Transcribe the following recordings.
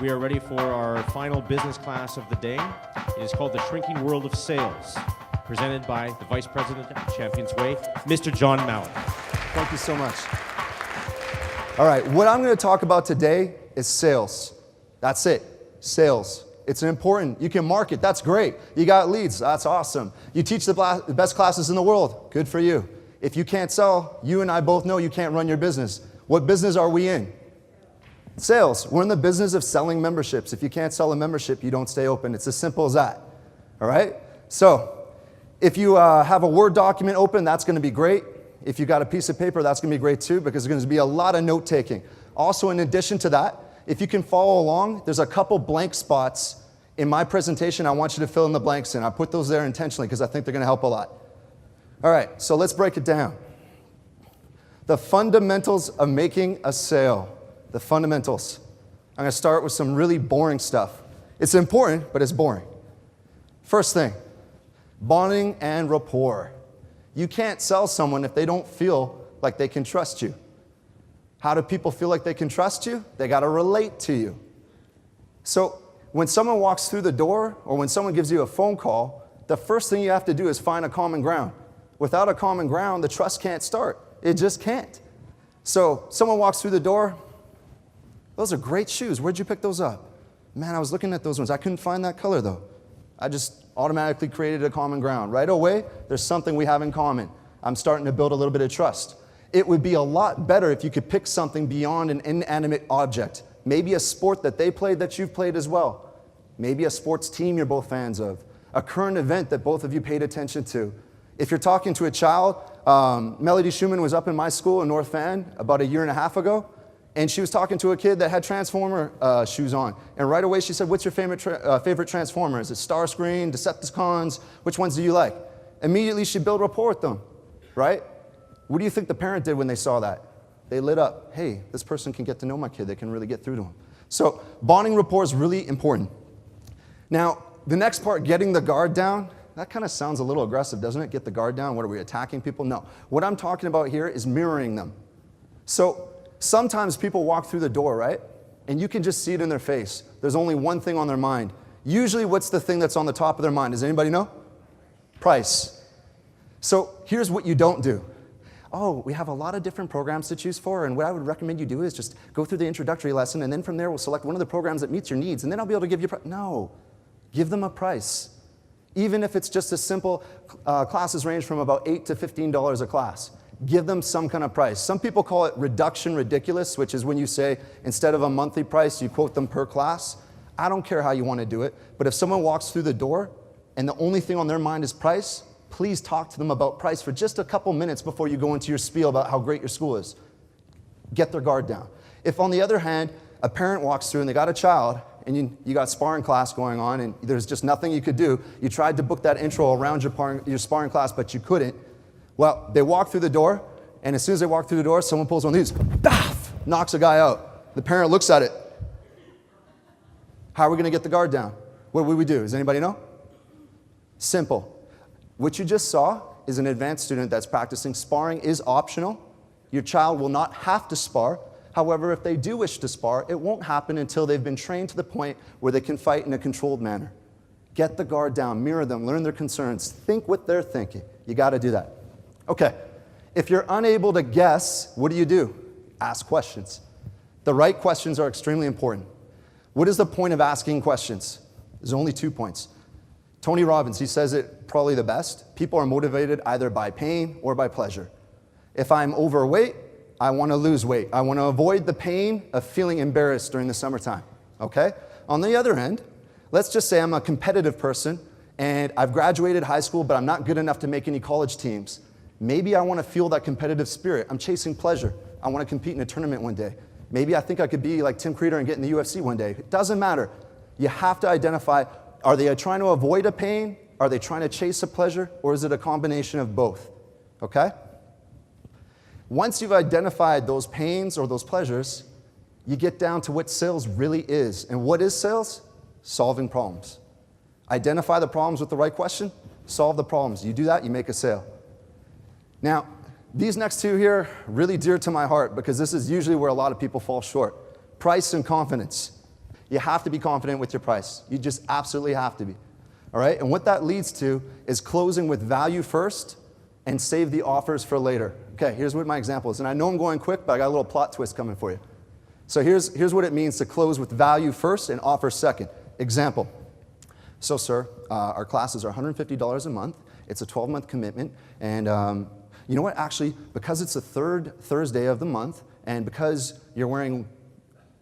We are ready for our final business class of the day. It is called The Shrinking World of Sales, presented by the Vice President of ChampionsWay, Mr. Jon Malach. Thank you so much. All right, what I'm going to talk about today is sales. That's it, sales. It's important. You can market, that's great. You got leads, that's awesome. You teach the best classes in the world, good for you. If you can't sell, you and I both know you can't run your business. What business are we in? Sales. We're in the business of selling memberships. If you can't sell a membership, you don't stay open. It's as simple as that. All right? So, if you have a Word document open, that's going to be great. If you got a piece of paper, that's going to be great too, because there's going to be a lot of note taking. Also, in addition to that, if you can follow along, there's a couple blank spots in my presentation. I want you to fill in the blanks in. I put those there intentionally because I think they're going to help a lot. All right, so let's break it down. The fundamentals of making a sale. The fundamentals. I'm going to start with some really boring stuff. It's important, but it's boring. First thing, bonding and rapport. You can't sell someone if they don't feel like they can trust you. How do people feel like they can trust you? They got to relate to you. So when someone walks through the door or when someone gives you a phone call, the first thing you have to do is find a common ground. Without a common ground, the trust can't start. It just can't. So someone walks through the door. Those are great shoes. Where'd you pick those up? Man, I was looking at those ones. I couldn't find that color though. I just automatically created a common ground. Right away, there's something we have in common. I'm starting to build a little bit of trust. It would be a lot better if you could pick something beyond an inanimate object. Maybe a sport that they played that you've played as well. Maybe a sports team you're both fans of. A current event that both of you paid attention to. If you're talking to a child, Melody Schumann was up in my school in North Van about 1.5 years ago, and she was talking to a kid that had Transformer shoes on. And right away she said, what's your favorite Transformer? Is it Starscream, Decepticons? Which ones do you like? Immediately she built rapport with them, right? What do you think the parent did when they saw that? They lit up. Hey, this person can get to know my kid. They can really get through to him. So bonding rapport is really important. Now, the next part, getting the guard down, that kind of sounds a little aggressive, doesn't it? Get the guard down. What are we, attacking people? No. What I'm talking about here is mirroring them. So sometimes people walk through the door, right? And you can just see it in their face. There's only one thing on their mind. Usually, what's the thing that's on the top of their mind? Does anybody know? Price. So here's what you don't do. Oh, we have a lot of different programs to choose for, and what I would recommend you do is just go through the introductory lesson, and then from there we'll select one of the programs that meets your needs, and then I'll be able to give you No. Give them a price. Even if it's just a simple, classes range from about $8 to $15 a class. Give them some kind of price. Some people call it reduction ridiculous, which is when you say, instead of a monthly price, you quote them per class. I don't care how you want to do it, but if someone walks through the door and the only thing on their mind is price, please talk to them about price for just a couple minutes before you go into your spiel about how great your school is. Get their guard down. If, on the other hand, a parent walks through and they got a child, and you got sparring class going on, and there's just nothing you could do. You tried to book that intro around your sparring class, but you couldn't. Well, they walk through the door, and as soon as they walk through the door, someone pulls one of these, baff, knocks a guy out. The parent looks at it. How are we going to get the guard down? What would we do? Does anybody know? Simple. What you just saw is an advanced student that's practicing. Sparring is optional. Your child will not have to spar. However, if they do wish to spar, it won't happen until they've been trained to the point where they can fight in a controlled manner. Get the guard down, mirror them, learn their concerns, think what they're thinking. You got to do that. Okay, if you're unable to guess, what do? Ask questions. The right questions are extremely important. What is the point of asking questions? There's only 2 points. Tony Robbins, he says it probably the best. People are motivated either by pain or by pleasure. If I'm overweight, I want to lose weight. I want to avoid the pain of feeling embarrassed during the summertime, okay? On the other end, let's just say I'm a competitive person and I've graduated high school, but I'm not good enough to make any college teams. Maybe I want to feel that competitive spirit. I'm chasing pleasure. I want to compete in a tournament one day. Maybe I think I could be like Tim Creeder and get in the UFC one day. It doesn't matter. You have to identify, are they trying to avoid a pain? Are they trying to chase a pleasure? Or is it a combination of both, okay? Once you've identified those pains or those pleasures, you get down to what sales really is. And what is sales? Solving problems. Identify the problems with the right question, solve the problems. You do that, you make a sale. Now, these next two here, really dear to my heart because this is usually where a lot of people fall short. Price and confidence. You have to be confident with your price. You just absolutely have to be. All right? And what that leads to is closing with value first and save the offers for later. Okay, here's what my example is. And I know I'm going quick, but I got a little plot twist coming for you. So here's what it means to close with value first and offer second. Example. So, sir, our classes are $150 a month. It's a 12-month commitment. And you know what? Actually, because it's the third Thursday of the month, and because you're wearing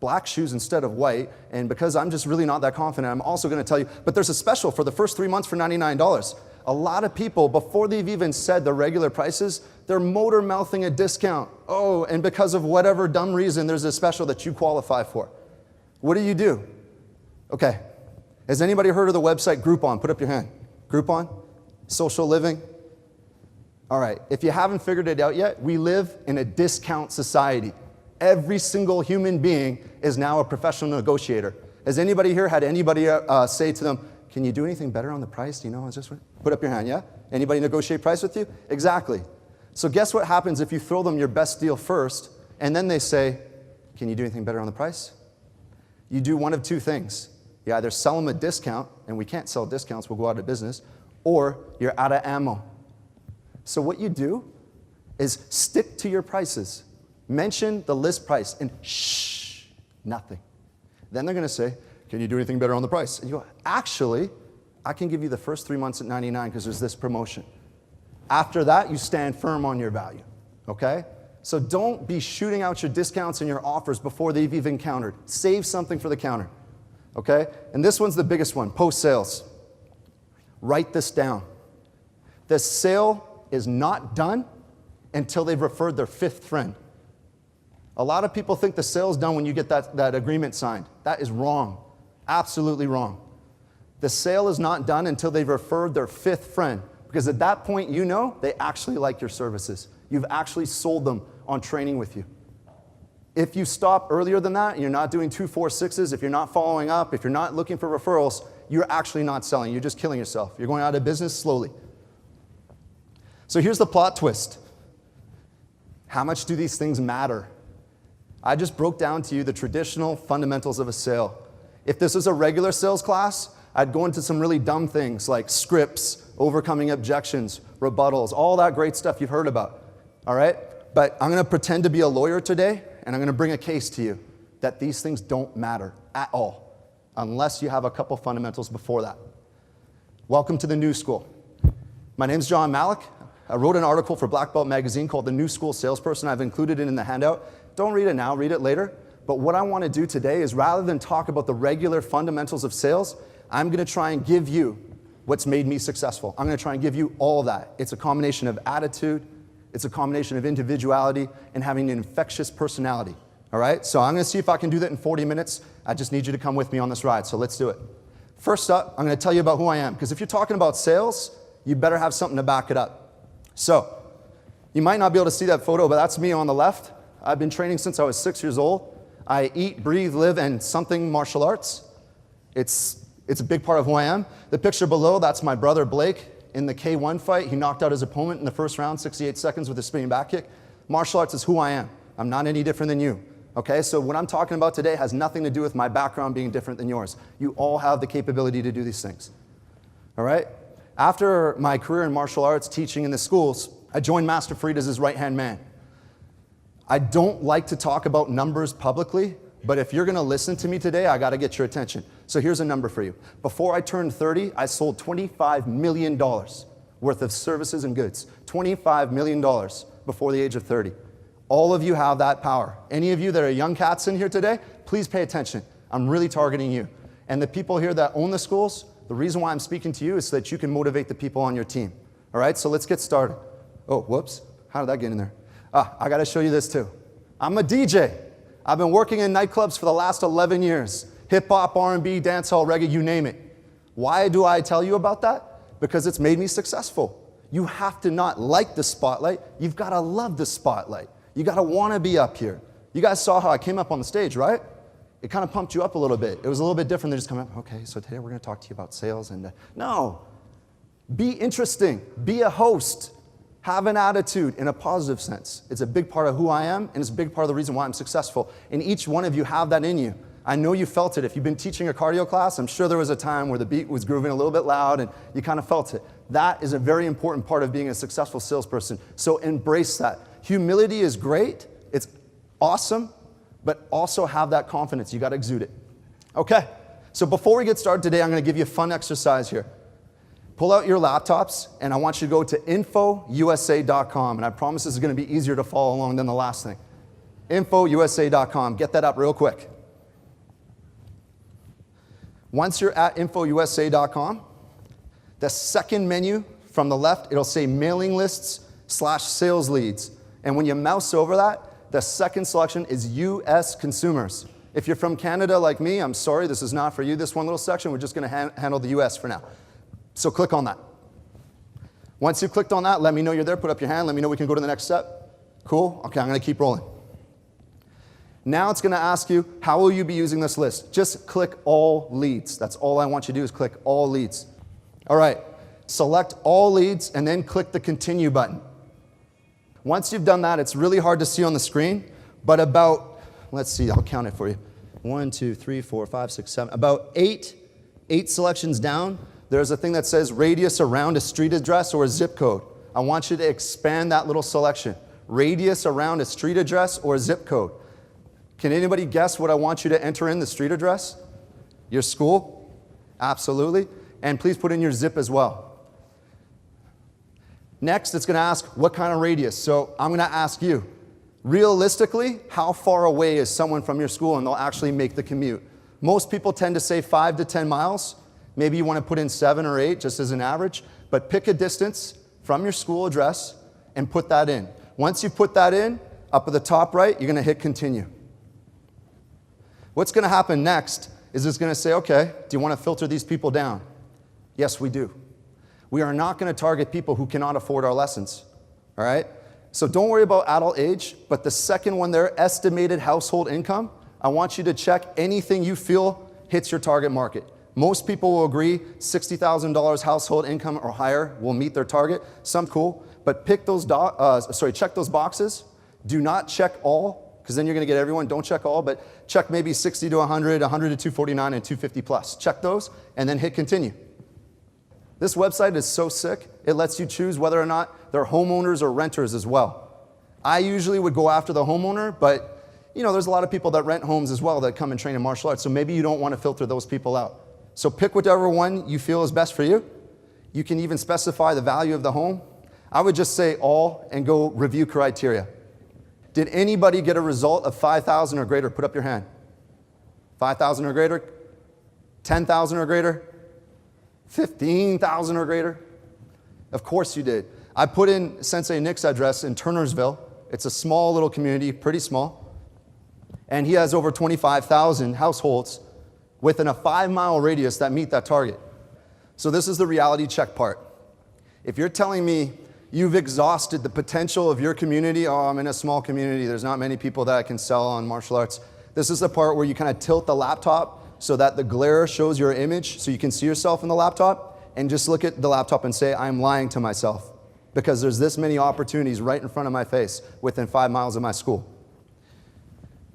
black shoes instead of white, and because I'm just really not that confident, I'm also going to tell you, but there's a special for the first 3 months for $99. A lot of people, before they've even said the regular prices, they're motor mouthing a discount. Oh, and because of whatever dumb reason, there's a special that you qualify for. What do? Okay. Has anybody heard of the website Groupon? Put up your hand. Groupon? Social living? All right. If you haven't figured it out yet, we live in a discount society. Every single human being is now a professional negotiator. Has anybody here had anybody say to them, can you do anything better on the price? You know, put up your hand, yeah? Anybody negotiate price with you? Exactly. So guess what happens if you throw them your best deal first, and then they say, can you do anything better on the price? You do one of two things. You either sell them a discount, and we can't sell discounts, we'll go out of business, or you're out of ammo. So what you do is stick to your prices. Mention the list price, and shh, nothing. Then they're going to say, can you do anything better on the price? And you go, actually, I can give you the first 3 months at $99 because there's this promotion. After that, you stand firm on your value, okay? So don't be shooting out your discounts and your offers before they've even countered. Save something for the counter, okay? And this one's the biggest one, post-sales. Write this down. The sale is not done until they've referred their fifth friend. A lot of people think the sale's done when you get that agreement signed. That is wrong. Absolutely wrong. The sale is not done until they've referred their fifth friend, because at that point, you know they actually like your services. You've actually sold them on training with you. If you stop earlier than that, and you're not doing 2, 4, 6s, if you're not following up, if you're not looking for referrals, you're actually not selling. You're just killing yourself. You're going out of business slowly. So here's the plot twist. How much do these things matter? I just broke down to you the traditional fundamentals of a sale. If this was a regular sales class, I'd go into some really dumb things like scripts, overcoming objections, rebuttals, all that great stuff you've heard about, all right? But I'm going to pretend to be a lawyer today, and I'm going to bring a case to you that these things don't matter at all, unless you have a couple fundamentals before that. Welcome to the New School. My name's Jon Malach. I wrote an article for Black Belt Magazine called The New School Salesperson. I've included it in the handout. Don't read it now, read it later. But what I want to do today is, rather than talk about the regular fundamentals of sales, I'm going to try and give you what's made me successful. I'm going to try and give you all of that. It's a combination of attitude, it's a combination of individuality, and having an infectious personality. All right? So I'm going to see if I can do that in 40 minutes. I just need you to come with me on this ride, so let's do it. First up, I'm going to tell you about who I am, because if you're talking about sales, you better have something to back it up. So, you might not be able to see that photo, but that's me on the left. I've been training since I was 6 years old. I eat, breathe, live, and something martial arts. It's a big part of who I am. The picture below, that's my brother Blake in the K1 fight. He knocked out his opponent in the first round, 68 seconds with a spinning back kick. Martial arts is who I am. I'm not any different than you. Okay, so what I'm talking about today has nothing to do with my background being different than yours. You all have the capability to do these things. All right? After my career in martial arts, teaching in the schools, I joined Master Farid as his right-hand man. I don't like to talk about numbers publicly, but if you're going to listen to me today, I got to get your attention. So here's a number for you. Before I turned 30, I sold $25 million worth of services and goods. $25 million before the age of 30. All of you have that power. Any of you that are young cats in here today, please pay attention. I'm really targeting you. And the people here that own the schools, the reason why I'm speaking to you is so that you can motivate the people on your team. All right, so let's get started. Oh, whoops. How did that get in there? I got to show you this too. I'm a DJ. I've been working in nightclubs for the last 11 years. Hip-hop, R&B, dancehall, reggae, you name it. Why do I tell you about that? Because it's made me successful. You have to not like the spotlight. You've got to love the spotlight. You got to want to be up here. You guys saw how I came up on the stage, right? It kind of pumped you up a little bit. It was a little bit different than just coming up, okay, so today we're going to talk to you about sales. And no. Be interesting. Be a host. Have an attitude in a positive sense. It's a big part of who I am, and it's a big part of the reason why I'm successful. And each one of you have that in you. I know you felt it. If you've been teaching a cardio class, I'm sure there was a time where the beat was grooving a little bit loud and you kind of felt it. That is a very important part of being a successful salesperson. So embrace that. Humility is great. It's awesome, but also have that confidence. You got to exude it. Okay, so before we get started today, I'm going to give you a fun exercise here. Pull out your laptops, and I want you to go to infousa.com, and I promise this is going to be easier to follow along than the last thing. infousa.com. Get that up real quick. Once you're at infousa.com, the second menu from the left, it'll say mailing lists / sales leads. And when you mouse over that, the second selection is US consumers. If you're from Canada like me, I'm sorry, this is not for you, this one little section. We're just going to handle the US for now. So click on that. Once you've clicked on that, let me know you're there. Put up your hand. Let me know we can go to the next step. Cool? Okay, I'm going to keep rolling. Now it's going to ask you, how will you be using this list? Just click all leads. That's all I want you to do is click all leads. All right, select all leads and then click the continue button. Once you've done that, it's really hard to see on the screen, but about, let's see, I'll count it for you. 1, 2, 3, 4, 5, 6, 7, about eight selections down, there's a thing that says radius around a street address or a zip code. I want you to expand that little selection. Radius around a street address or a zip code. Can anybody guess what I want you to enter in the street address? Your school? Absolutely. And please put in your zip as well. Next, it's going to ask what kind of radius. So I'm going to ask you, realistically, how far away is someone from your school and they'll actually make the commute? Most people tend to say 5 to 10 miles. Maybe you want to put in 7 or 8 just as an average. But pick a distance from your school address and put that in. Once you put that in, up at the top right, you're going to hit continue. What's going to happen next is it's going to say, okay, do you want to filter these people down? Yes, we do. We are not going to target people who cannot afford our lessons, all right? So don't worry about adult age, but the second one there, estimated household income, I want you to check anything you feel hits your target market. Most people will agree $60,000 household income or higher will meet their target. Some cool, but pick those check those boxes. Do not check all, because then you're going to get everyone. Don't check all, but check maybe 60 to 100, 100 to 249, and 250 plus. Check those, and then hit continue. This website is so sick, it lets you choose whether or not they're homeowners or renters as well. I usually would go after the homeowner, but there's a lot of people that rent homes as well that come and train in martial arts, so maybe you don't want to filter those people out. So pick whichever one you feel is best for you. You can even specify the value of the home. I would just say all and go review criteria. Did anybody get a result of 5,000 or greater? Put up your hand. 5,000 or greater? 10,000 or greater? 15,000 or greater? Of course you did. I put in Sensei Nick's address in Turnersville. It's a small little community, pretty small. And he has over 25,000 households within a 5-mile radius that meet that target. So this is the reality check part. If you're telling me you've exhausted the potential of your community, oh, I'm in a small community, there's not many people that I can sell on martial arts. This is the part where you kind of tilt the laptop so that the glare shows your image so you can see yourself in the laptop, and just look at the laptop and say, I'm lying to myself because there's this many opportunities right in front of my face within 5 miles of my school.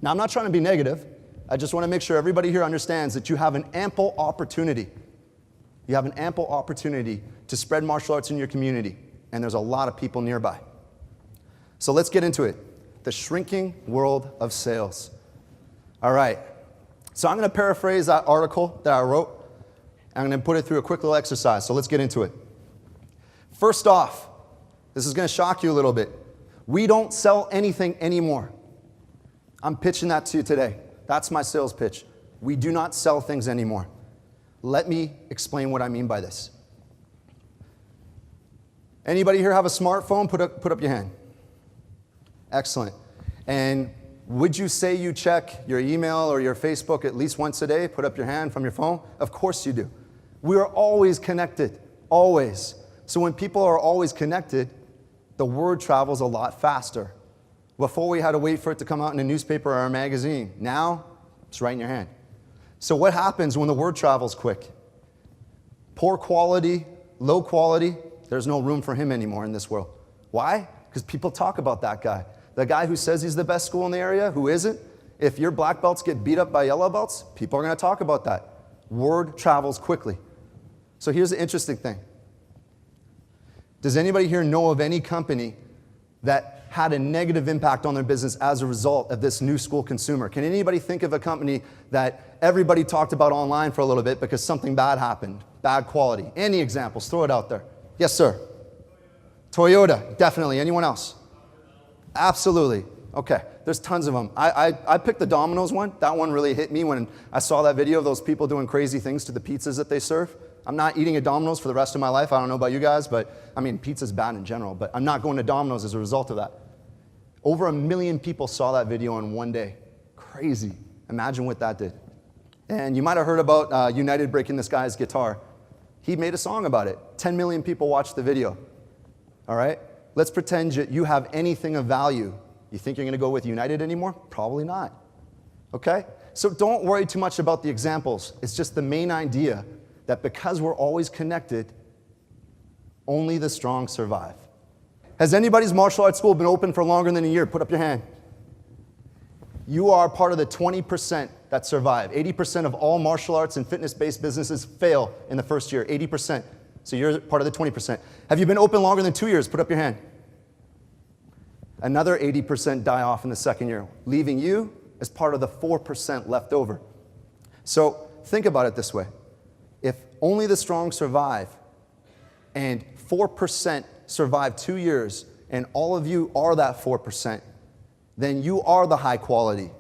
Now, I'm not trying to be negative. I just want to make sure everybody here understands that you have an ample opportunity. You have an ample opportunity to spread martial arts in your community, and there's a lot of people nearby. So let's get into it. The shrinking world of sales. All right. So I'm going to paraphrase that article that I wrote. I'm going to put it through a quick little exercise. So let's get into it. First off, this is going to shock you a little bit. We don't sell anything anymore. I'm pitching that to you today. That's my sales pitch. We do not sell things anymore. Let me explain what I mean by this. Anybody here have a smartphone? Put up your hand. Excellent. And would you say you check your email or your Facebook at least once a day? Put up your hand from your phone. Of course you do. We are always connected, always. So when people are always connected, the word travels a lot faster. Before we had to wait for it to come out in a newspaper or a magazine. Now, it's right in your hand. So what happens when the word travels quick? Poor quality, low quality, there's no room for him anymore in this world. Why? Because people talk about that guy. The guy who says he's the best school in the area, who isn't, If your black belts get beat up by yellow belts, people are going to talk about that. Word travels quickly. So here's the interesting thing. Does anybody here know of any company that had a negative impact on their business as a result of this new school consumer? Can anybody think of a company that everybody talked about online for a little bit because something bad happened, bad quality? Any examples? Throw it out there. Yes, sir. Toyota, definitely. Anyone else? Absolutely. Okay, there's tons of them. I picked the Domino's one. That one really hit me when I saw that video of those people doing crazy things to the pizzas that they serve. I'm not eating at Domino's for the rest of my life. I don't know about you guys, but I mean, pizza's bad in general, but I'm not going to Domino's as a result of that. Over 1 million people saw that video in one day. Crazy. Imagine what that did. And you might have heard about United breaking this guy's guitar. He made a song about it. 10 million people watched the video. All right? Let's pretend you have anything of value. You think you're going to go with United anymore? Probably not. Okay? So don't worry too much about the examples. It's just the main idea that because we're always connected, only the strong survive. Has anybody's martial arts school been open for longer than a year? Put up your hand. You are part of the 20% that survive. 80% of all martial arts and fitness-based businesses fail in the first year, 80%. So you're part of the 20%. Have you been open longer than 2 years? Put up your hand. Another 80% die off in the second year, leaving you as part of the 4% left over. So think about it this way. If only the strong survive, and 4% survive 2 years, and all of you are that 4%, then you are the high quality.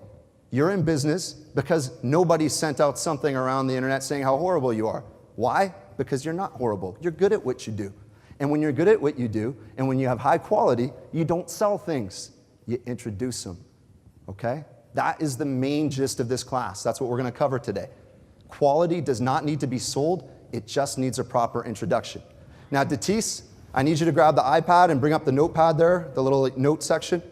You're in business because nobody sent out something around the internet saying how horrible you are. Why? Because you're not horrible. You're good at what you do. And when you're good at what you do, and when you have high quality, you don't sell things. You introduce them. Okay? That is the main gist of this class. That's what we're going to cover today. Quality does not need to be sold. It just needs a proper introduction. Now, Datis, I need you to grab the iPad and bring up the notepad there, the little note section,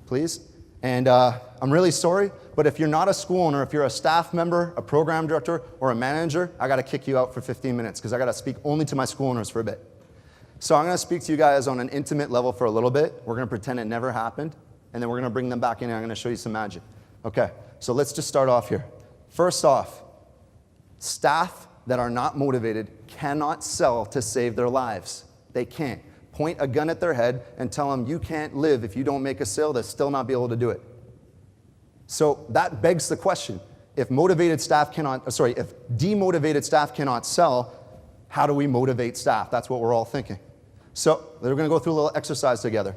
please. And I'm really sorry, but if you're not a school owner, if you're a staff member, a program director, or a manager, I got to kick you out for 15 minutes because I got to speak only to my school owners for a bit. So I'm going to speak to you guys on an intimate level for a little bit. We're going to pretend it never happened, and then we're going to bring them back in and I'm going to show you some magic. Okay, so let's just start off here. First off, staff that are not motivated cannot sell to save their lives. They can't. Point a gun at their head and tell them you can't live if you don't make a sale, they'll still not be able to do it. So that begs the question. If demotivated staff cannot sell, how do we motivate staff? That's what we're all thinking. So we're going to go through a little exercise together.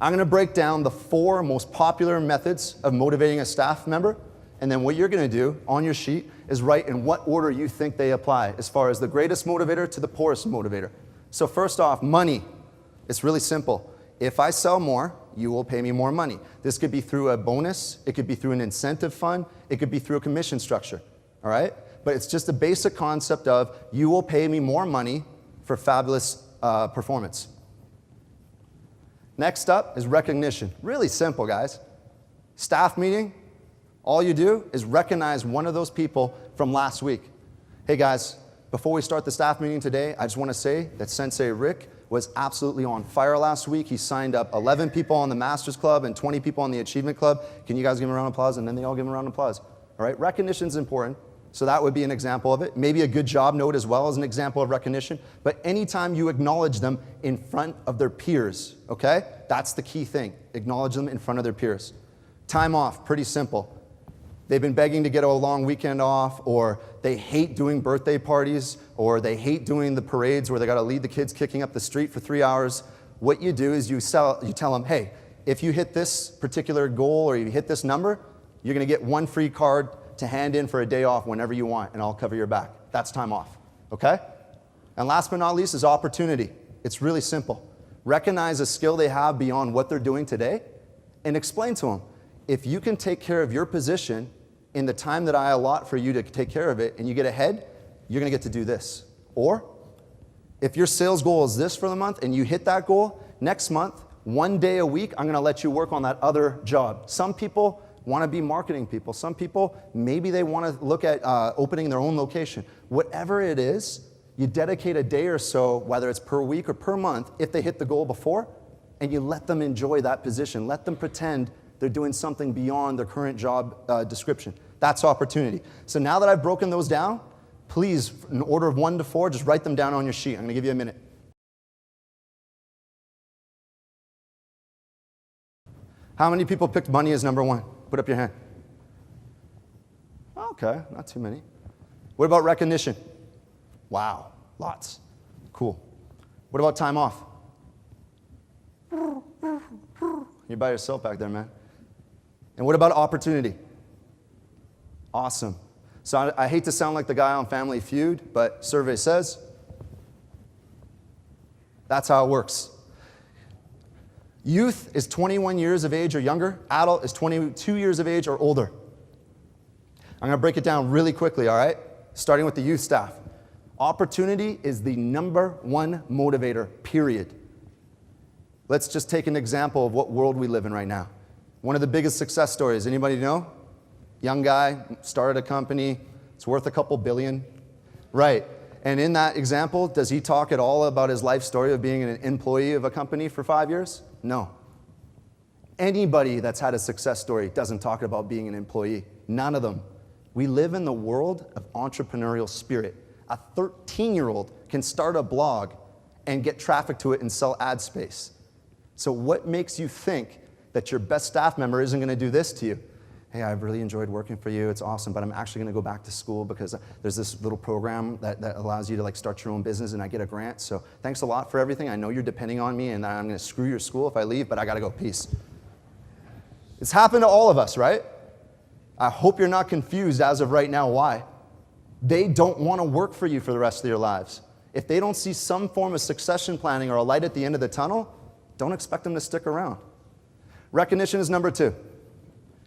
I'm going to break down the 4 most popular methods of motivating a staff member, and then what you're going to do on your sheet is write in what order you think they apply, as far as the greatest motivator to the poorest motivator. So first off, money. It's really simple. If I sell more, you will pay me more money. This could be through a bonus, it could be through an incentive fund, it could be through a commission structure, all right? But it's just a basic concept of you will pay me more money for fabulous performance. Next up is recognition. Really simple, guys. Staff meeting, all you do is recognize one of those people from last week. Hey guys, before we start the staff meeting today, I just want to say that Sensei Rick was absolutely on fire last week. He signed up 11 people on the Masters Club and 20 people on the Achievement Club. Can you guys give him a round of applause? And then they all give him a round of applause. All right, recognition is important. So that would be an example of it. Maybe a good job note as well as an example of recognition. But anytime you acknowledge them in front of their peers, okay? That's the key thing. Acknowledge them in front of their peers. Time off, pretty simple. They've been begging to get a long weekend off, or they hate doing birthday parties, or they hate doing the parades where they got to lead the kids kicking up the street for 3 hours. What you do is you tell them, hey, if you hit this particular goal or you hit this number, you're going to get 1 free card to hand in for a day off whenever you want, and I'll cover your back. That's time off, okay? And last but not least is opportunity. It's really simple. Recognize a skill they have beyond what they're doing today and explain to them, if you can take care of your position in the time that I allot for you to take care of it and you get ahead, you're going to get to do this. Or if your sales goal is this for the month and you hit that goal, next month, 1 day a week, I'm going to let you work on that other job. Some people want to be marketing people. Some people, maybe they want to look at opening their own location. Whatever it is, you dedicate a day or so, whether it's per week or per month, if they hit the goal before, and you let them enjoy that position. Let them pretend They're doing something beyond their current job description. That's opportunity. So now that I've broken those down, please, in order of 1 to 4, just write them down on your sheet. I'm going to give you a minute. How many people picked money as number 1? Put up your hand. Okay, not too many. What about recognition? Wow, lots. Cool. What about time off? You're by yourself back there, man. And what about opportunity? Awesome. So I hate to sound like the guy on Family Feud, but survey says that's how it works. Youth is 21 years of age or younger. Adult is 22 years of age or older. I'm going to break it down really quickly, all right? Starting with the youth staff. Opportunity is the number 1 motivator, period. Let's just take an example of what world we live in right now. One of the biggest success stories, anybody know? Young guy, started a company, it's worth a couple billion. Right, and in that example, does he talk at all about his life story of being an employee of a company for 5 years? No. Anybody that's had a success story doesn't talk about being an employee. None of them. We live in the world of entrepreneurial spirit. A 13-year-old can start a blog and get traffic to it and sell ad space. So what makes you think that your best staff member isn't going to do this to you? Hey, I've really enjoyed working for you. It's awesome, but I'm actually going to go back to school because there's this little program that allows you to like start your own business, and I get a grant. So thanks a lot for everything. I know you're depending on me, and I'm going to screw your school if I leave, but I got to go. Peace. It's happened to all of us, right? I hope you're not confused as of right now why. They don't want to work for you for the rest of your lives. If they don't see some form of succession planning or a light at the end of the tunnel, don't expect them to stick around. Recognition is number 2.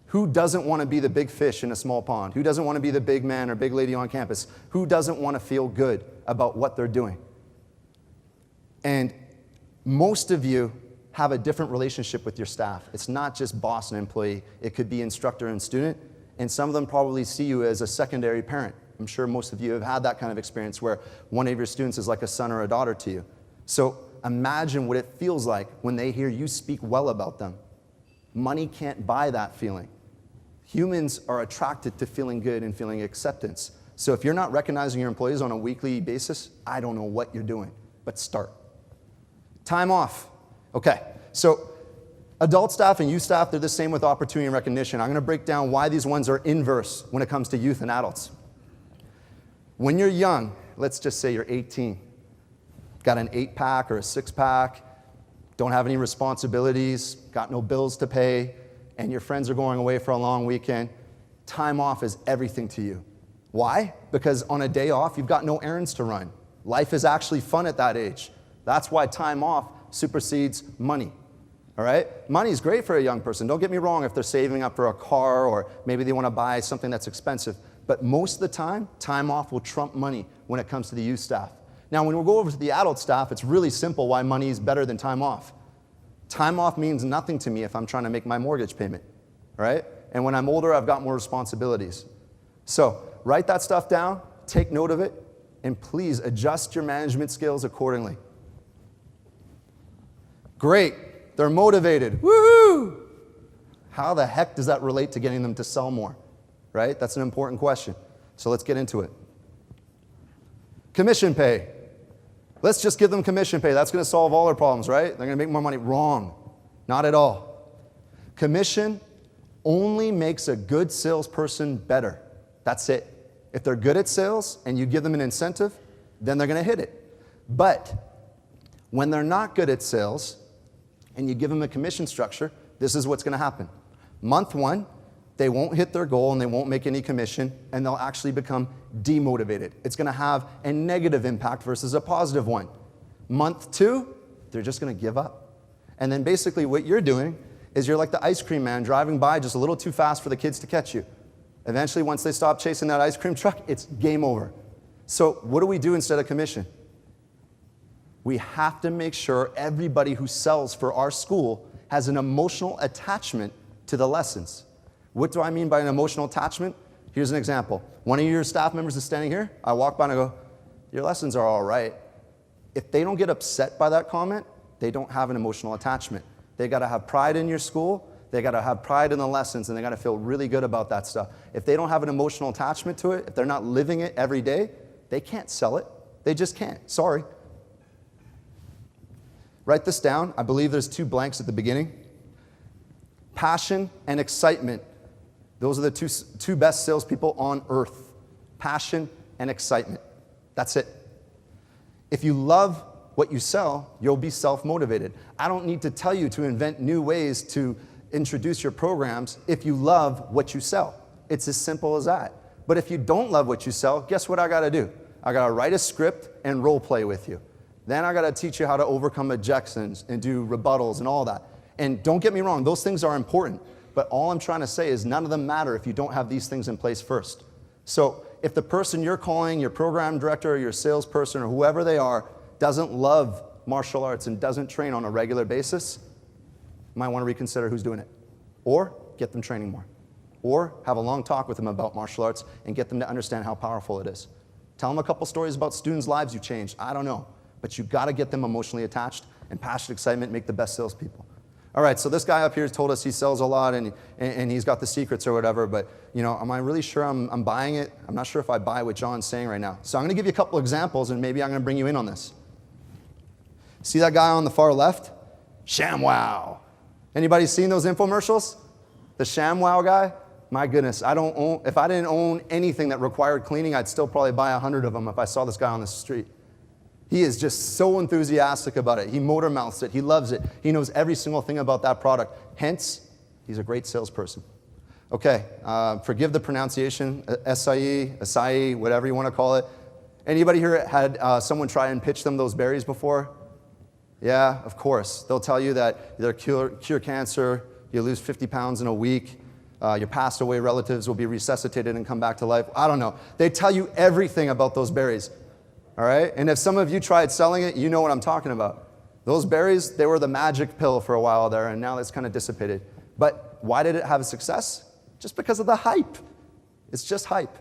Who doesn't want to be the big fish in a small pond? Who doesn't want to be the big man or big lady on campus? Who doesn't want to feel good about what they're doing? And most of you have a different relationship with your staff. It's not just boss and employee. It could be instructor and student. And some of them probably see you as a secondary parent. I'm sure most of you have had that kind of experience where one of your students is like a son or a daughter to you. So imagine what it feels like when they hear you speak well about them. Money can't buy that feeling. Humans are attracted to feeling good and feeling acceptance. So if you're not recognizing your employees on a weekly basis, I don't know what you're doing, but start. Time off. Okay, so adult staff and youth staff, they're the same with opportunity and recognition. I'm going to break down why these ones are inverse when it comes to youth and adults. When you're young, let's just say you're 18, got an 8-pack or a 6-pack, don't have any responsibilities, got no bills to pay, and your friends are going away for a long weekend, time off is everything to you. Why? Because on a day off, you've got no errands to run. Life is actually fun at that age. That's why time off supersedes money. All right? Money is great for a young person. Don't get me wrong if they're saving up for a car or maybe they want to buy something that's expensive. But most of the time off will trump money when it comes to the youth staff. Now, when we go over to the adult staff, it's really simple why money is better than time off. Time off means nothing to me if I'm trying to make my mortgage payment, right? And when I'm older, I've got more responsibilities. So write that stuff down, take note of it, and please adjust your management skills accordingly. Great, they're motivated, woohoo! How the heck does that relate to getting them to sell more, right? That's an important question. So let's get into it. Commission pay. Let's just give them commission pay. That's going to solve all their problems, right? They're going to make more money. Wrong. Not at all. Commission only makes a good salesperson better. That's it. If they're good at sales and you give them an incentive, then they're going to hit it. But when they're not good at sales and you give them a commission structure, this is what's going to happen. Month 1, they won't hit their goal and they won't make any commission, and they'll actually become demotivated. It's going to have a negative impact versus a positive one. Month 2, they're just going to give up. And then basically what you're doing is you're like the ice cream man driving by just a little too fast for the kids to catch you. Eventually, once they stop chasing that ice cream truck, it's game over. So what do we do instead of commission? We have to make sure everybody who sells for our school has an emotional attachment to the lessons. What do I mean by an emotional attachment? Here's an example. One of your staff members is standing here. I walk by and I go, your lessons are all right. If they don't get upset by that comment, they don't have an emotional attachment. They got to have pride in your school. They got to have pride in the lessons, and they got to feel really good about that stuff. If they don't have an emotional attachment to it, if they're not living it every day, they can't sell it. They just can't. Sorry. Write this down. I believe there's 2 blanks at the beginning. Passion and excitement. Those are the two best salespeople on earth. Passion and excitement. That's it. If you love what you sell, you'll be self-motivated. I don't need to tell you to invent new ways to introduce your programs if you love what you sell. It's as simple as that. But if you don't love what you sell, guess what I got to do? I got to write a script and role play with you. Then I got to teach you how to overcome objections and do rebuttals and all that. And don't get me wrong, those things are important. But all I'm trying to say is none of them matter if you don't have these things in place first. So if the person you're calling, your program director or your salesperson or whoever they are, doesn't love martial arts and doesn't train on a regular basis, you might want to reconsider who's doing it. Or get them training more. Or have a long talk with them about martial arts and get them to understand how powerful it is. Tell them a couple stories about students' lives you changed. I don't know. But you've got to get them emotionally attached, and passion, excitement make the best salespeople. All right, so this guy up here has told us he sells a lot and he's got the secrets or whatever, but you know, am I really sure I'm buying it? I'm not sure if I buy what John's saying right now. So I'm going to give you a couple examples, and maybe I'm going to bring you in on this. See that guy on the far left? ShamWow. Anybody seen those infomercials? The ShamWow guy? My goodness, if I didn't own anything that required cleaning, I'd still probably buy 100 of them if I saw this guy on the street. He is just so enthusiastic about it. He motor mouths it. He loves it. He knows every single thing about that product. Hence, he's a great salesperson. Okay, forgive the pronunciation, acai, whatever you want to call it. Anybody here had someone try and pitch them those berries before? Yeah, of course. They'll tell you that they'll cure cancer, you lose 50 pounds in a week, your passed away relatives will be resuscitated and come back to life. I don't know. They tell you everything about those berries. All right? And if some of you tried selling it, you know what I'm talking about. Those berries, they were the magic pill for a while there, and now it's kind of dissipated. But why did it have a success? Just because of the hype. It's just hype.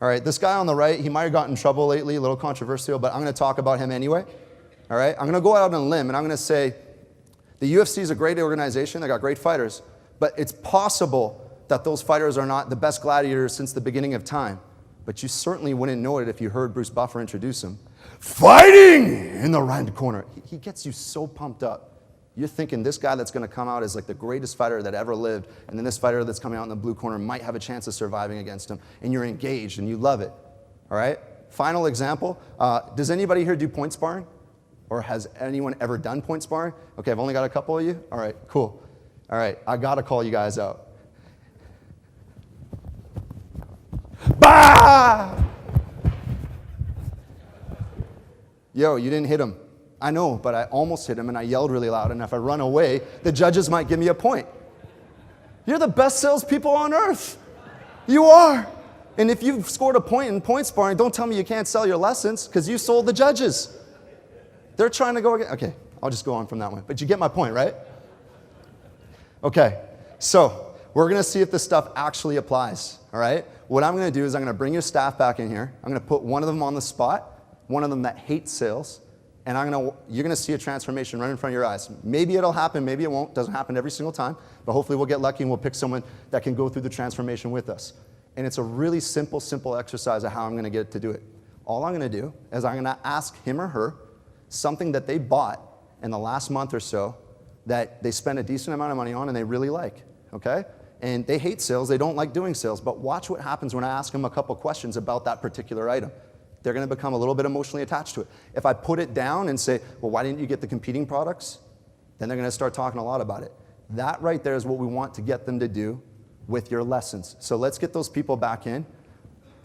All right, this guy on the right, he might have gotten in trouble lately, a little controversial, but I'm going to talk about him anyway. All right? I'm going to go out on a limb, and I'm going to say the UFC is a great organization. They got great fighters. But it's possible that those fighters are not the best gladiators since the beginning of time. But you certainly wouldn't know it if you heard Bruce Buffer introduce him. Fighting in the red corner. He gets you so pumped up. You're thinking this guy that's going to come out is like the greatest fighter that ever lived, and then this fighter that's coming out in the blue corner might have a chance of surviving against him, and you're engaged and you love it. All right? Final example. Does anybody here do point sparring? Or has anyone ever done point sparring? Okay, I've only got a couple of you. All right, cool. All right, I got to call you guys out. Bah! Yo, you didn't hit him. I know, but I almost hit him and I yelled really loud, and if I run away, the judges might give me a point. You're the best salespeople on earth. You are. And if you've scored a point in point sparring, don't tell me you can't sell your lessons, because you sold the judges. They're trying to go again. Okay, I'll just go on from that one. But you get my point, right? Okay, so we're going to see if this stuff actually applies, all right? What I'm going to do is I'm going to bring your staff back in here. I'm going to put one of them on the spot, one of them that hates sales, and you're going to see a transformation right in front of your eyes. Maybe it'll happen, maybe it won't. Doesn't happen every single time, but hopefully we'll get lucky and we'll pick someone that can go through the transformation with us. And it's a really simple exercise of how I'm going to get to do it. All I'm going to do is I'm going to ask him or her something that they bought in the last month or so that they spent a decent amount of money on and they really like, okay? And they hate sales, they don't like doing sales, but watch what happens when I ask them a couple questions about that particular item. They're going to become a little bit emotionally attached to it. If I put it down and say, well, why didn't you get the competing products? Then they're going to start talking a lot about it. That right there is what we want to get them to do with your lessons. So let's get those people back in.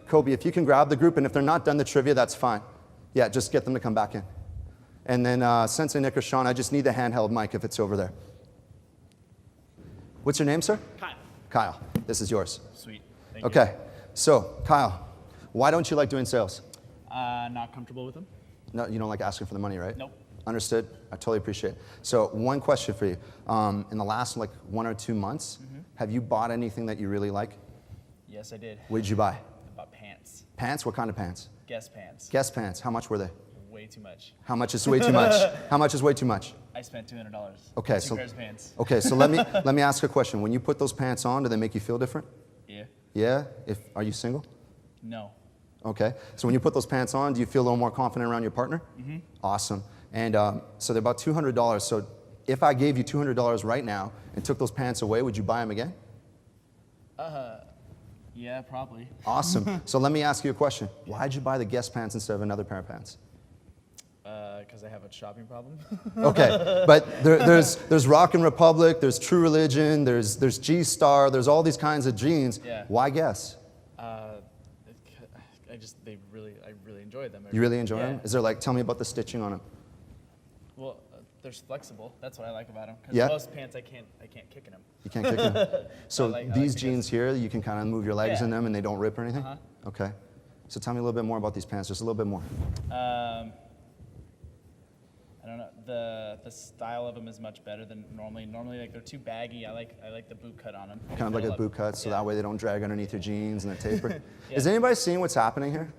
Kobe, if you can grab the group, and if they're not done the trivia, that's fine. Yeah, just get them to come back in. And then Sensei Nick or Sean, I just need the handheld mic if it's over there. What's your name, sir? Kyle. Kyle, this is yours. Sweet. Thank you. Okay, so Kyle, why don't you like doing sales? Not comfortable with them. No, you don't like asking for the money, right? Nope. Understood. I totally appreciate it. So one question for you. In the last 1 or 2 months, have you bought anything that you really like? Yes, I did. What did you buy? I bought pants. Pants? What kind of pants? Guess pants. Guess pants. How much were they? way too much. How much is way too much? How much is way too much? I spent $200. Okay, Two so pairs of pants. okay, so let me ask a question. When you put those pants on, do they make you feel different? Yeah. Yeah. Are you single? No. Okay. So when you put those pants on, do you feel a little more confident around your partner? Mm-hmm. Awesome. And so they're about $200. So if I gave you $200 right now and took those pants away, would you buy them again? Yeah, probably. Awesome. So let me ask you a question. Why'd you buy the Guess pants instead of another pair of pants? Because I have a shopping problem. Okay, but there's Rockin' Republic, there's True Religion, there's G-Star, there's all these kinds of jeans. Yeah. Why Guess? I really enjoyed them. You really enjoy Yeah. them? Is there tell me about the stitching on them? Well, they're flexible. That's what I like about them. Because Yeah. most pants I can't kick in them. You can't kick them. So I like these the jeans here, you can kind of move your legs Yeah. in them and they don't rip or anything? Uh-huh. Okay. So tell me a little bit more about these pants, just a little bit more. I don't know. The style of them is much better than normally. Normally, they're too baggy. I like the boot cut on them. Kind of like a boot cut, so Yeah. that way they don't drag underneath your jeans and they're tapered. Yeah. Is anybody seeing what's happening here?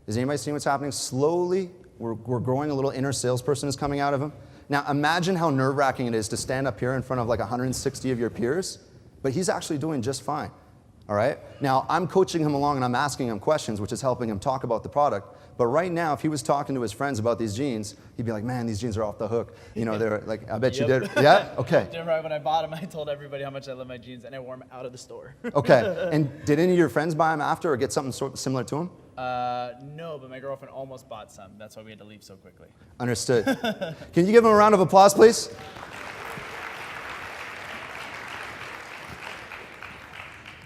Is anybody seeing what's happening? Slowly, we're growing, a little inner salesperson is coming out of him. Now imagine how nerve-wracking it is to stand up here in front of 160 of your peers, but he's actually doing just fine, all right? Now, I'm coaching him along and I'm asking him questions, which is helping him talk about the product. But right now, if he was talking to his friends about these jeans, he'd be like, man, these jeans are off the hook. They're I bet you Yep. did. Yeah? Okay. Right when I bought them, I told everybody how much I love my jeans, and I wore them out of the store. Okay. And did any of your friends buy them after or get something similar to them? No, but my girlfriend almost bought some. That's why we had to leave so quickly. Understood. Can you give him a round of applause, please?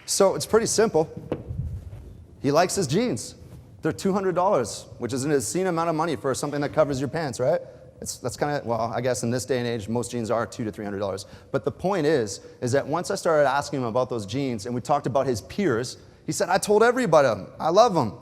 So it's pretty simple. He likes his jeans. They're $200, which is an obscene amount of money for something that covers your pants, right? That's kind of, well, I guess in this day and age, most jeans are $200 to $300. But the point is that once I started asking him about those jeans and we talked about his peers, he said, I told everybody, I love them.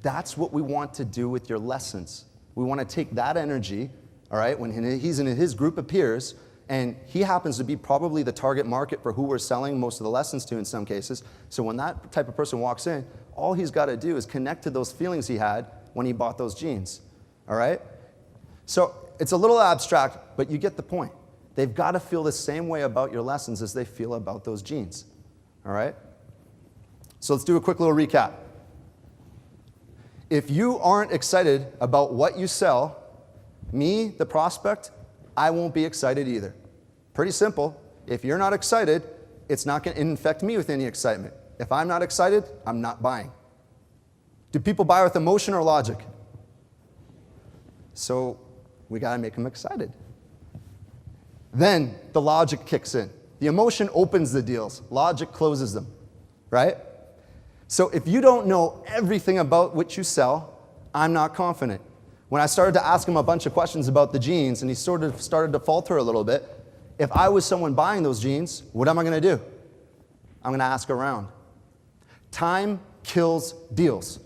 That's what we want to do with your lessons. We want to take that energy, all right, when he's in his group of peers, and he happens to be probably the target market for who we're selling most of the lessons to in some cases. So when that type of person walks in, all he's got to do is connect to those feelings he had when he bought those jeans, all right? So it's a little abstract, but you get the point. They've got to feel the same way about your lessons as they feel about those jeans, all right? So let's do a quick little recap. If you aren't excited about what you sell, me, the prospect, I won't be excited either. Pretty simple. If you're not excited, it's not going to infect me with any excitement. If I'm not excited, I'm not buying. Do people buy with emotion or logic? So we got to make them excited. Then the logic kicks in. The emotion opens the deals. Logic closes them, right? So if you don't know everything about what you sell, I'm not confident. When I started to ask him a bunch of questions about the jeans and he sort of started to falter a little bit, if I was someone buying those jeans, what am I going to do? I'm going to ask around. Time kills deals.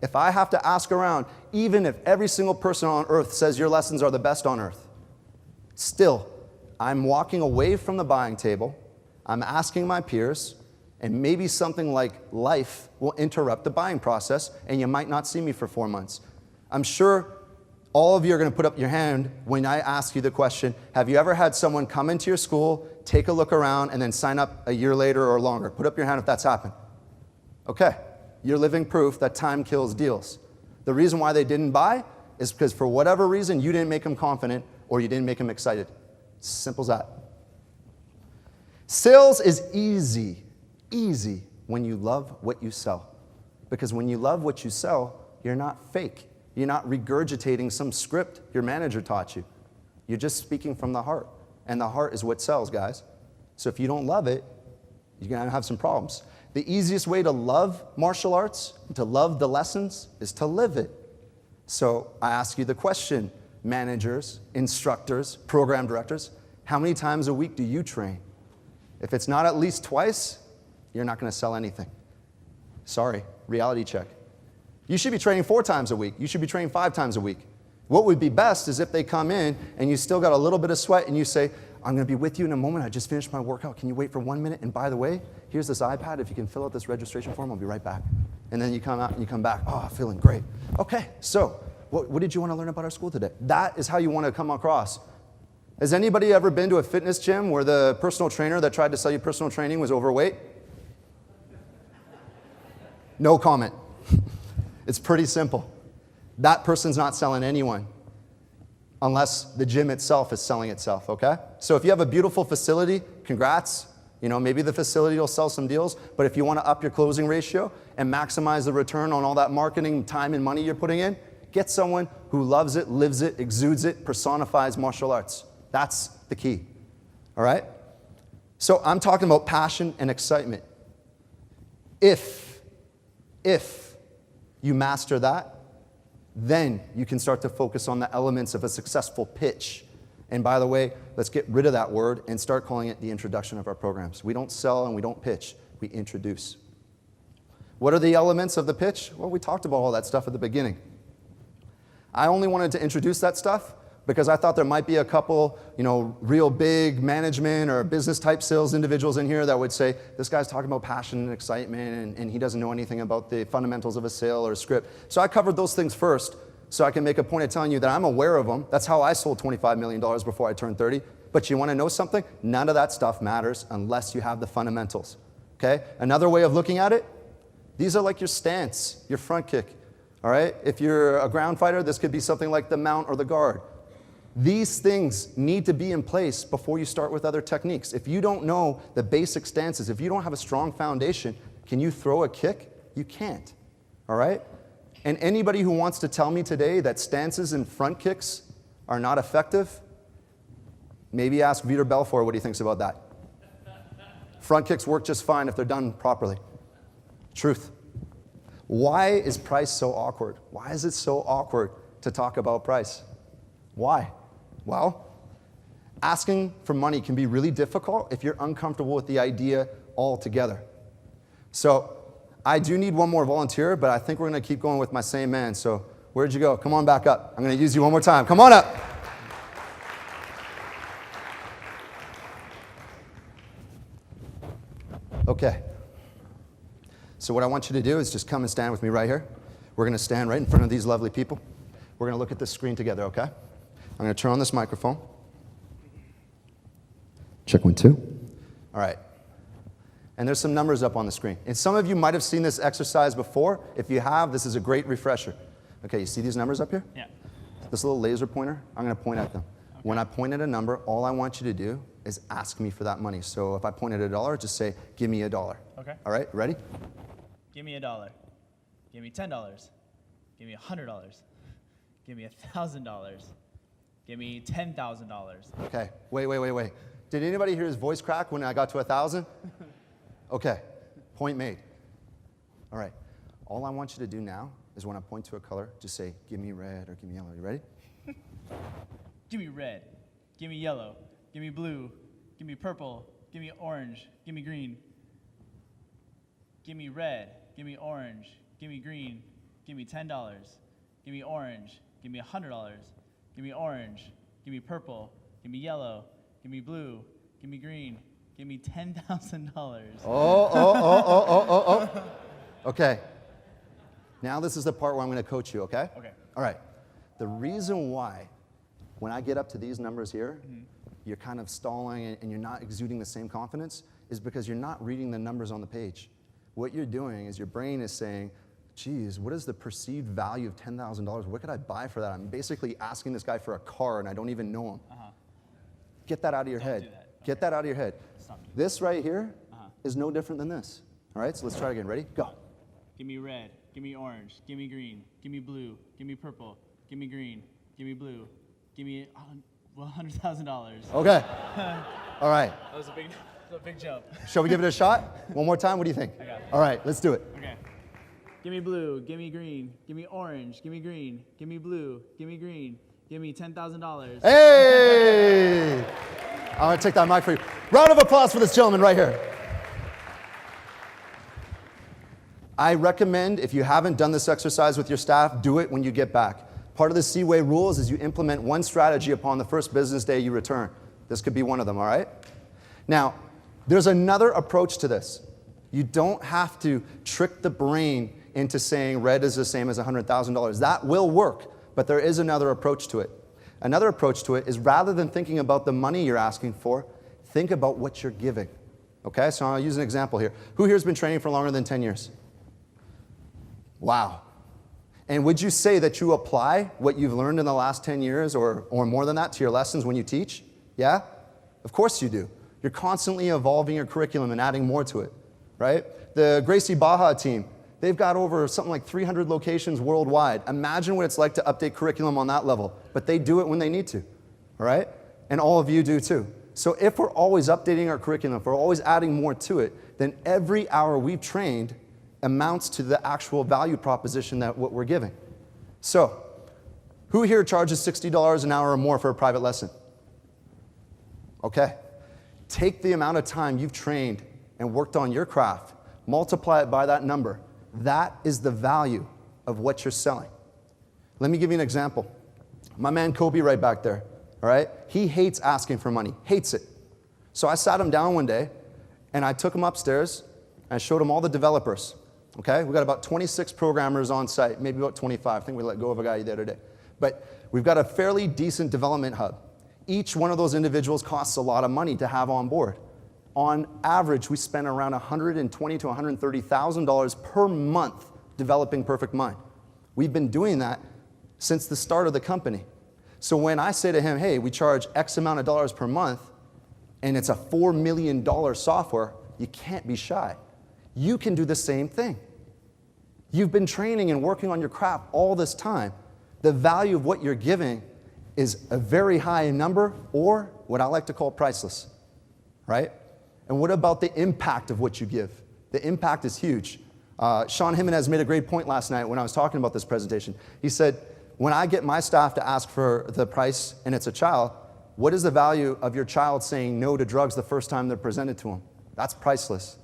If I have to ask around, even if every single person on earth says your lessons are the best on earth, still, I'm walking away from the buying table, I'm asking my peers, and maybe something like life will interrupt the buying process, and you might not see me for 4 months. I'm sure all of you are going to put up your hand when I ask you the question, have you ever had someone come into your school, take a look around, and then sign up a year later or longer? Put up your hand if that's happened. Okay, you're living proof that time kills deals. The reason why they didn't buy is because for whatever reason, you didn't make them confident or you didn't make them excited. Simple as that. Sales is easy when you love what you sell. Because when you love what you sell, you're not fake. You're not regurgitating some script your manager taught you. You're just speaking from the heart. And the heart is what sells, guys. So if you don't love it, you're going to have some problems. The easiest way to love martial arts, to love the lessons, is to live it. So I ask you the question, managers, instructors, program directors, how many times a week do you train? If it's not at least twice, you're not going to sell anything. Sorry, reality check. You should be training 4 times a week. You should be training 5 times a week. What would be best is if they come in and you still got a little bit of sweat and you say, I'm going to be with you in a moment. I just finished my workout. Can you wait for 1 minute? And by the way, here's this iPad. If you can fill out this registration form, I'll be right back. And then you come out and you come back. Oh, feeling great. Okay, so what did you want to learn about our school today? That is how you want to come across. Has anybody ever been to a fitness gym where the personal trainer that tried to sell you personal training was overweight? No comment. It's pretty simple. That person's not selling anyone unless the gym itself is selling itself, okay? So if you have a beautiful facility, congrats. You know, maybe the facility will sell some deals, but if you want to up your closing ratio and maximize the return on all that marketing time and money you're putting in, get someone who loves it, lives it, exudes it, personifies martial arts. That's the key, all right? So I'm talking about passion and excitement. If you master that, then you can start to focus on the elements of a successful pitch. And by the way, let's get rid of that word and start calling it the introduction of our programs. We don't sell and we don't pitch, we introduce. What are the elements of the pitch? Well, we talked about all that stuff at the beginning. I only wanted to introduce that stuff because I thought there might be a couple, real big management or business type sales individuals in here that would say, this guy's talking about passion and excitement and he doesn't know anything about the fundamentals of a sale or a script. So I covered those things first so I can make a point of telling you that I'm aware of them. That's how I sold $25 million before I turned 30. But you want to know something? None of that stuff matters unless you have the fundamentals, okay? Another way of looking at it, these are like your stance, your front kick, all right? If you're a ground fighter, this could be something like the mount or the guard. These things need to be in place before you start with other techniques. If you don't know the basic stances, if you don't have a strong foundation, can you throw a kick? You can't, all right? And anybody who wants to tell me today that stances and front kicks are not effective, maybe ask Vitor Belfort what he thinks about that. Front kicks work just fine if they're done properly. Truth. Why is price so awkward? Why is it so awkward to talk about price? Why? Well, asking for money can be really difficult if you're uncomfortable with the idea altogether. So I do need one more volunteer, but I think we're going to keep going with my same man. So where'd you go? Come on back up. I'm going to use you one more time. Come on up. Okay. So what I want you to do is just come and stand with me right here. We're going to stand right in front of these lovely people. We're going to look at this screen together, okay? I'm going to turn on this microphone. Check 1, 2. All right. And there's some numbers up on the screen. And some of you might have seen this exercise before. If you have, this is a great refresher. Okay, you see these numbers up here? Yeah. This little laser pointer, I'm going to point at them. Okay. When I point at a number, all I want you to do is ask me for that money. So if I point at $1, just say, give me $1. Okay. All right, ready? Give me $1. Give me $10. Give me $100. Give me $1,000. Give me $10,000. Okay, wait. Did anybody hear his voice crack when I got to 1,000? Okay, point made. All right, all I want you to do now is when I point to a color, just say, give me red or give me yellow. You ready? Give me red. Give me yellow. Give me blue. Give me purple. Give me orange. Give me green. Give me red. Give me orange. Give me green. Give me $10. Give me orange. Give me $100. Give me orange. Give me purple. Give me yellow. Give me blue. Give me green. Give me $10,000. Oh. Okay. Now this is the part where I'm going to coach you, okay? Okay. All right. The reason why when I get up to these numbers here, you're kind of stalling and you're not exuding the same confidence is because you're not reading the numbers on the page. What you're doing is your brain is saying, geez, what is the perceived value of $10,000? What could I buy for that? I'm basically asking this guy for a car and I don't even know him. Get that out of your head. Get that out of your head. This right here is no different than this. All right, so let's try it again. Ready? Go. Give me red. Give me orange. Give me green. Give me blue. Give me purple. Give me green. Give me blue. Give me $100,000. Okay. All right. That was a big jump. Shall we give it a shot? One more time? What do you think? I got it. All right, let's do it. Okay. Give me blue. Give me green. Give me orange. Give me green. Give me blue. Give me green. Give me $10,000. Hey! I'm going to take that mic for you. Round of applause for this gentleman right here. I recommend, if you haven't done this exercise with your staff, do it when you get back. Part of the CWAY rules is you implement one strategy upon the first business day you return. This could be one of them, all right? Now, there's another approach to this. You don't have to trick the brain into saying red is the same as $100,000. That will work. But there is another approach to it. Another approach to it is rather than thinking about the money you're asking for, think about what you're giving. Okay, so I'll use an example here. Who here has been training for longer than 10 years? Wow. And would you say that you apply what you've learned in the last 10 years or more than that to your lessons when you teach? Yeah? Of course you do. You're constantly evolving your curriculum and adding more to it, right? The Gracie Baja team, they've got over something like 300 locations worldwide. Imagine what it's like to update curriculum on that level. But they do it when they need to, all right? And all of you do too. So if we're always updating our curriculum, if we're always adding more to it, then every hour we've trained amounts to the actual value proposition that what we're giving. So, who here charges $60 an hour or more for a private lesson? Okay. Take the amount of time you've trained and worked on your craft, multiply it by that number. That is the value of what you're selling. Let me give you an example. My man Kobe right back there, all right? He hates asking for money, hates it. So I sat him down one day and I took him upstairs and I showed him all the developers. Okay, we've got about 26 programmers on site, maybe about 25. I think we let go of a guy the other day. But we've got a fairly decent development hub. Each one of those individuals costs a lot of money to have on board. On average, we spend around $120,000 to $130,000 per month developing Perfect Mind. We've been doing that since the start of the company. So when I say to him, hey, we charge X amount of dollars per month, and it's a $4 million software, you can't be shy. You can do the same thing. You've been training and working on your craft all this time. The value of what you're giving is a very high number, or what I like to call priceless, right? And what about the impact of what you give? The impact is huge. Sean Jimenez made a great point last night when I was talking about this presentation. He said, when I get my staff to ask for the price and it's a child, what is the value of your child saying no to drugs the first time they're presented to them? That's priceless.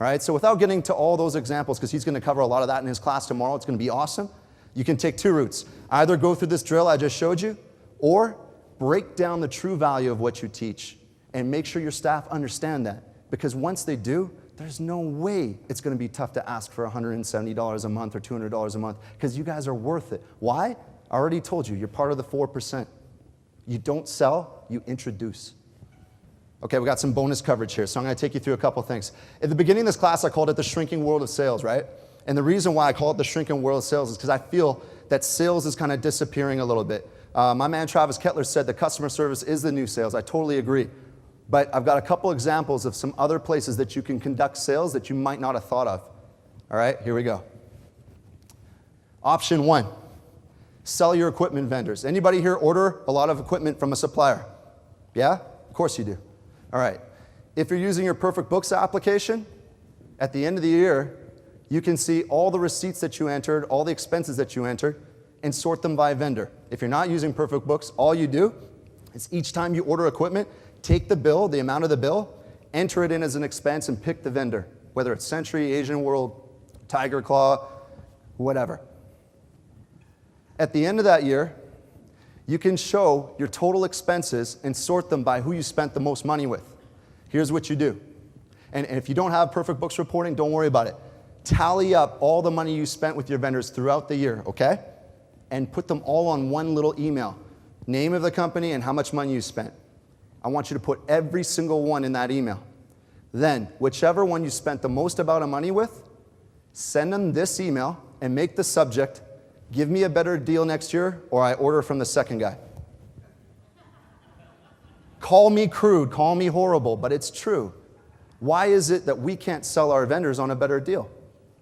All right, so without getting to all those examples, because he's going to cover a lot of that in his class tomorrow, it's going to be awesome. You can take two routes. Either go through this drill I just showed you, or break down the true value of what you teach and make sure your staff understand that. Because once they do, there's no way it's going to be tough to ask for $170 a month or $200 a month, because you guys are worth it. Why? I already told you, you're part of the 4%. You don't sell, you introduce. Okay, we got some bonus coverage here, so I'm going to take you through a couple things. At the beginning of this class, I called it the shrinking world of sales, right? And the reason why I call it the shrinking world of sales is because I feel that sales is kind of disappearing a little bit. My man Travis Kettler said that customer service is the new sales. I totally agree. But I've got a couple examples of some other places that you can conduct sales that you might not have thought of. All right, here we go. Option 1, sell your equipment vendors. Anybody here order a lot of equipment from a supplier? Yeah? Of course you do. All right, if you're using your Perfect Books application, at the end of the year, you can see all the receipts that you entered, all the expenses that you entered, and sort them by vendor. If you're not using Perfect Books, all you do is each time you order equipment, take the bill, the amount of the bill, enter it in as an expense and pick the vendor, whether it's Century, Asian World, Tiger Claw, whatever. At the end of that year, you can show your total expenses and sort them by who you spent the most money with. Here's what you do. And if you don't have Perfect Books reporting, don't worry about it. Tally up all the money you spent with your vendors throughout the year, okay? And put them all on one little email. Name of the company and how much money you spent. I want you to put every single one in that email. Then, whichever one you spent the most amount of money with, send them this email and make the subject, give me a better deal next year, or I order from the second guy. Call me crude, call me horrible, but it's true. Why is it that we can't sell our vendors on a better deal?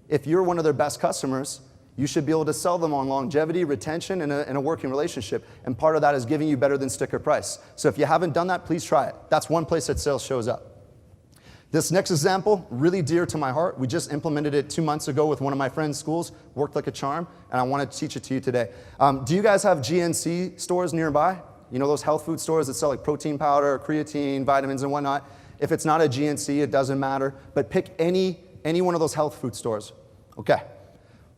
If you're one of their best customers, you should be able to sell them on longevity, retention, and a working relationship. And part of that is giving you better than sticker price. So if you haven't done that, please try it. That's one place that sales shows up. This next example, really dear to my heart. We just implemented it 2 months ago with one of my friend's schools. Worked like a charm, and I want to teach it to you today. Do you guys have GNC stores nearby? You know those health food stores that sell like protein powder, creatine, vitamins, and whatnot? If it's not a GNC, it doesn't matter. But pick any one of those health food stores. Okay.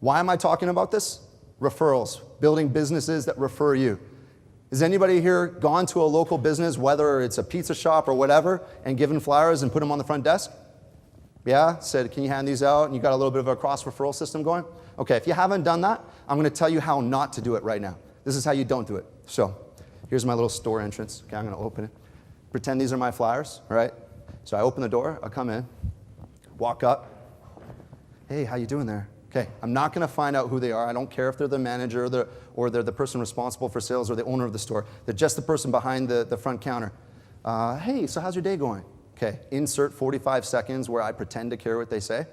Why am I talking about this? Referrals, building businesses that refer you. Has anybody here gone to a local business, whether it's a pizza shop or whatever, and given flyers and put them on the front desk? Yeah? Said, can you hand these out? And you got a little bit of a cross-referral system going? Okay, if you haven't done that, I'm going to tell you how not to do it right now. This is how you don't do it. So here's my little store entrance. Okay, I'm gonna open it. Pretend these are my flyers, all right? So I open the door, I come in, walk up. Hey, how you doing there? Okay, I'm not gonna find out who they are. I don't care if they're the manager or they're the person responsible for sales or the owner of the store. They're just the person behind the front counter. Hey, so how's your day going? Okay, insert 45 seconds where I pretend to care what they say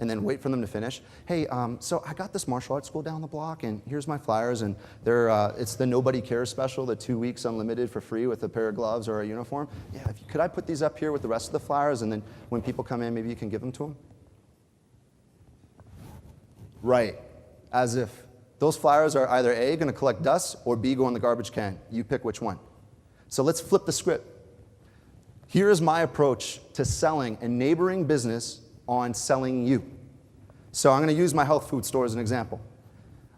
and then wait for them to finish. Hey, so I got this martial arts school down the block and here's my flyers and it's the Nobody Cares special, the 2 weeks unlimited for free with a pair of gloves or a uniform. Yeah, could I put these up here with the rest of the flyers and then when people come in, maybe you can give them to them? Right, as if those flyers are either A, gonna collect dust, or B, go in the garbage can. You pick which one. So let's flip the script. Here is my approach to selling a neighboring business on selling you. So I'm gonna use my health food store as an example.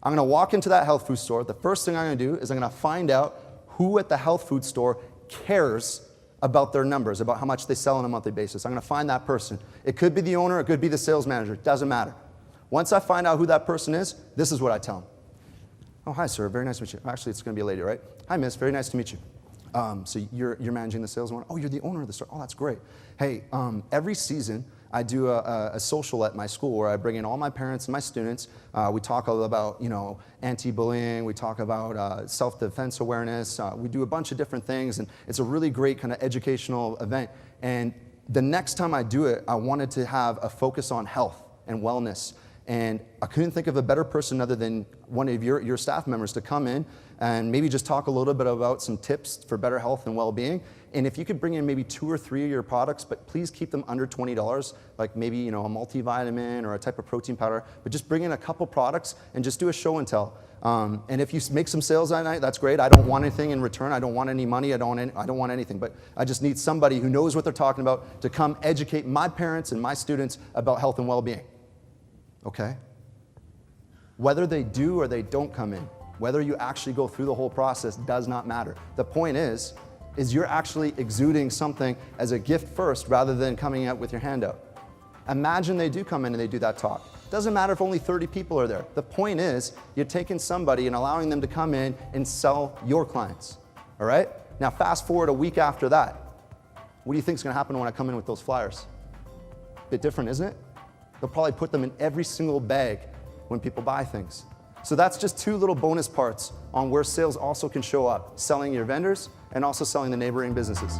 I'm gonna walk into that health food store. The first thing I'm gonna do is I'm gonna find out who at the health food store cares about their numbers, about how much they sell on a monthly basis. I'm gonna find that person. It could be the owner, it could be the sales manager, it doesn't matter. Once I find out who that person is, this is what I tell them. Oh, hi, sir, very nice to meet you. Actually, it's gonna be a lady, right? Hi, miss, very nice to meet you. So you're managing the sales one? Oh, you're the owner of the store. Oh, that's great. Hey, every season, I do a social at my school where I bring in all my parents and my students. We talk about, anti-bullying. We talk about self-defense awareness. We do a bunch of different things, and it's a really great kind of educational event. And the next time I do it, I wanted to have a focus on health and wellness. And I couldn't think of a better person other than one of your staff members to come in and maybe just talk a little bit about some tips for better health and well-being. And if you could bring in maybe 2 or 3 of your products, but please keep them under $20, like maybe a multivitamin or a type of protein powder, but just bring in a couple products and just do a show and tell. And if you make some sales that night, that's great. I don't want anything in return. I don't want any money. I don't want anything. But I just need somebody who knows what they're talking about to come educate my parents and my students about health and well-being. Okay? Whether they do or they don't come in, whether you actually go through the whole process does not matter. The point is you're actually exuding something as a gift first rather than coming out with your hand out. Imagine they do come in and they do that talk. Doesn't matter if only 30 people are there. The point is you're taking somebody and allowing them to come in and sell your clients. All right? Now fast forward a week after that. What do you think is going to happen when I come in with those flyers? A bit different, isn't it? They'll probably put them in every single bag when people buy things. So that's just 2 little bonus parts on where sales also can show up, selling your vendors and also selling the neighboring businesses.